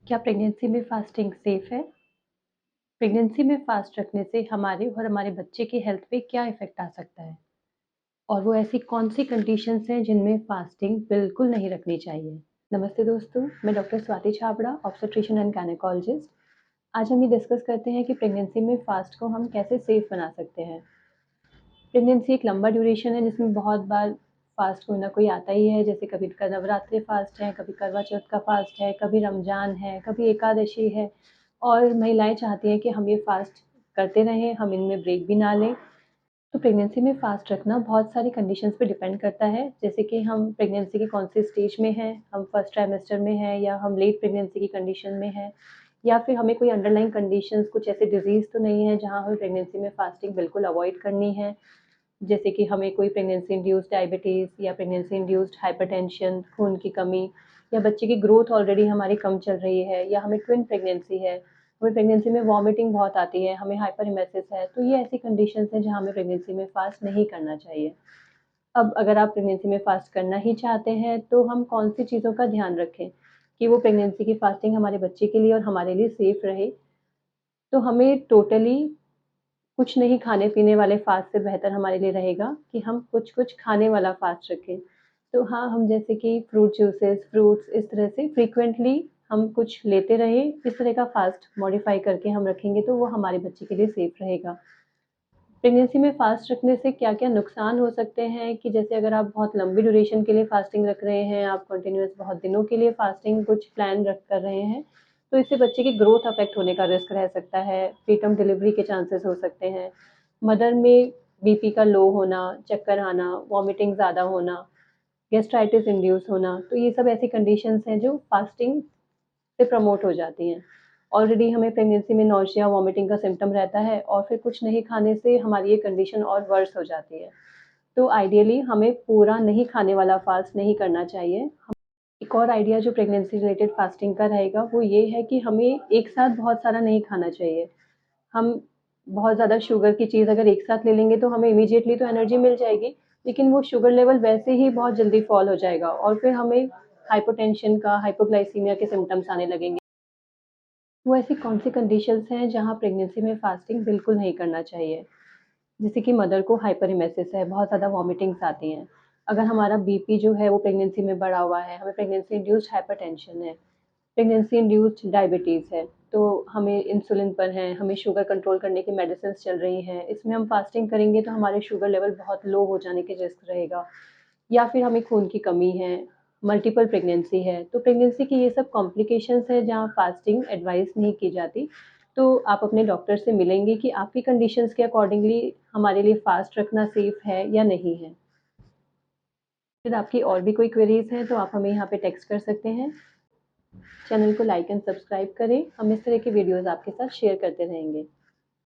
क्या प्रेगनेंसी में fasting safe है? प्रेगनेंसी में फास्ट रखने से हमारे और हमारे बच्चे की हेल्थ पे क्या इफ़ेक्ट आ सकता है? और वो ऐसी कौन-सी कंडीशंस हैं जिनमें फास्टिंग बिल्कुल नहीं रखनी चाहिए? नमस्ते दोस्तों, मैं doctor Swati Chhabra, obstetrician and gynaecologist. आज हम ये डिस्कस करते हैं कि प्रेगनेंसी में फास्ट को हम कैसे सेफ बना सकते हैं। प्रेगनेंसी एक लंबा ड्यूरेशन है जिसमें बहुत बार फास्ट कोई ना कोई आता ही है, जैसे कभी का नवरात्रि फास्ट है, कभी करवा चौथ का फास्ट है, कभी रमज़ान है, कभी एकादशी है और महिलाएँ चाहती हैं कि हम ये फास्ट करते रहें, हम इनमें ब्रेक भी ना लें। तो प्रेगनेंसी में फास्ट रखना बहुत सारी कंडीशंस पे डिपेंड करता है, जैसे कि हम प्रेगनेंसी के कौन से स्टेज में हैं, हम फर्स्ट ट्राइमेस्टर में हैं या हम लेट प्रेगनेंसी की कंडीशन में हैं या फिर हमें कोई अंडरलाइंग कंडीशंस कुछ ऐसे डिज़ीज़ तो नहीं है जहाँ हमें प्रेगनेंसी में फास्टिंग बिल्कुल अवॉइड करनी है। जैसे कि हमें कोई प्रेगनेंसी इंड्यूस्ड डायबिटीज़ या प्रेगनेंसी इंड्यूस्ड हाइपरटेंशन, खून की कमी या बच्चे की ग्रोथ ऑलरेडी हमारी कम चल रही है या हमें ट्विन प्रेगनेंसी है, हमें प्रेगनेंसी में वॉमिटिंग बहुत आती है, हमें हाइपरएमेसिस है, तो ये ऐसी कंडीशंस हैं जहाँ हमें प्रेगनेंसी में फास्ट नहीं करना चाहिए। अब अगर आप प्रेगनेंसी में फास्ट करना ही चाहते हैं, तो हम कौन-सी चीज़ों का ध्यान रखें कि वो प्रेगनेंसी की फास्टिंग हमारे बच्चे के लिए और हमारे लिए सेफ रहे? तो हमें टोटली कुछ नहीं खाने-पीने वाले फ़ास्ट से बेहतर हमारे लिए रहेगा कि हम कुछ-कुछ खाने वाला फ़ास्ट रखें। तो हाँ, हम जैसे कि फ्रूट जूसेस, फ्रूट्स इस तरह से फ्रीक्वेंटली हम कुछ लेते रहें, इस तरह का फ़ास्ट मॉडिफ़ाई करके हम रखेंगे तो वो हमारे बच्चे के लिए सेफ़ रहेगा। प्रेगनेंसी में फ़ास्ट रखने से क्या-क्या नुकसान हो सकते हैं कि जैसे अगर आप बहुत लंबी ड्यूरेशन के लिए फ़ास्टिंग रख रहे हैं, आप कंटिन्यूअस बहुत दिनों के लिए फ़ास्टिंग कुछ प्लान रख कर रहे हैं, तो इससे बच्चे की ग्रोथ अफ़ेक्ट होने का रिस्क रह सकता है, प्रीटर्म डिलीवरी के चांसेस हो सकते हैं। मदर में बीपी का लो होना, चक्कर आना, वॉमिटिंग ज़्यादा होना, गैस्ट्राइटिस इंड्यूस होना, तो ये सब ऐसी कंडीशंस हैं जो फ़ास्टिंग से प्रमोट हो जाती हैं। ऑलरेडी हमें प्रेगनेंसी में नौसिया, वॉमिटिंग का सिम्पटम रहता है और फिर कुछ नहीं खाने से हमारी ये कंडीशन और वर्स हो जाती है। तो आइडियली हमें पूरा नहीं खाने वाला फ़ास्ट नहीं करना चाहिए। एक और आइडिया जो प्रेगनेंसी रिलेटेड फ़ास्टिंग का रहेगा वो ये है कि हमें एक साथ बहुत सारा नहीं खाना चाहिए। हम बहुत ज़्यादा शुगर की चीज़ अगर एक साथ ले लेंगे तो हमें इमीडिएटली तो एनर्जी मिल जाएगी, लेकिन वो शुगर लेवल वैसे ही बहुत जल्दी फ़ॉल हो जाएगा और फिर हमें हाइपोटेंशन का, हाइपोग्लाइसीमिया के सिम्पटम्स आने लगेंगे। वो ऐसी कौन-सी कंडीशंस हैं जहाँ प्रेगनेंसी में फास्टिंग बिल्कुल नहीं करना चाहिए? जैसे कि मदर को हाइपरएमेसिस है, बहुत ज़्यादा वॉमिटिंग्स आती हैं। अगर हमारा बीपी जो है वो प्रेगनेंसी में बढ़ा हुआ है, हमें प्रेगनेंसी इंड्यूस्ड हाइपरटेंशन है, प्रेगनेंसी इंड्यूस्ड डायबिटीज़ है, तो हमें इंसुलिन पर हैं, हमें शुगर कंट्रोल करने की मेडिसिन्स चल रही हैं, इसमें हम फास्टिंग करेंगे तो हमारे शुगर लेवल बहुत लो हो जाने के रिस्क रहेगा। या फिर हमें खून की कमी है, मल्टीपल प्रेगनेंसी है, तो प्रेगनेंसी की ये सब कॉम्प्लिकेशंस हैं जहाँ फास्टिंग एडवाइस नहीं की जाती। तो आप अपने डॉक्टर से मिलेंगे कि आपकी कंडीशंस के अकॉर्डिंगली हमारे लिए फास्ट रखना सेफ है या नहीं है। फिर आपकी और भी कोई क्वेरीज़ हैं तो आप हमें यहाँ पे टेक्स्ट कर सकते हैं। चैनल को लाइक एंड सब्सक्राइब करें, हम इस तरह की वीडियोज़ आपके साथ शेयर करते रहेंगे।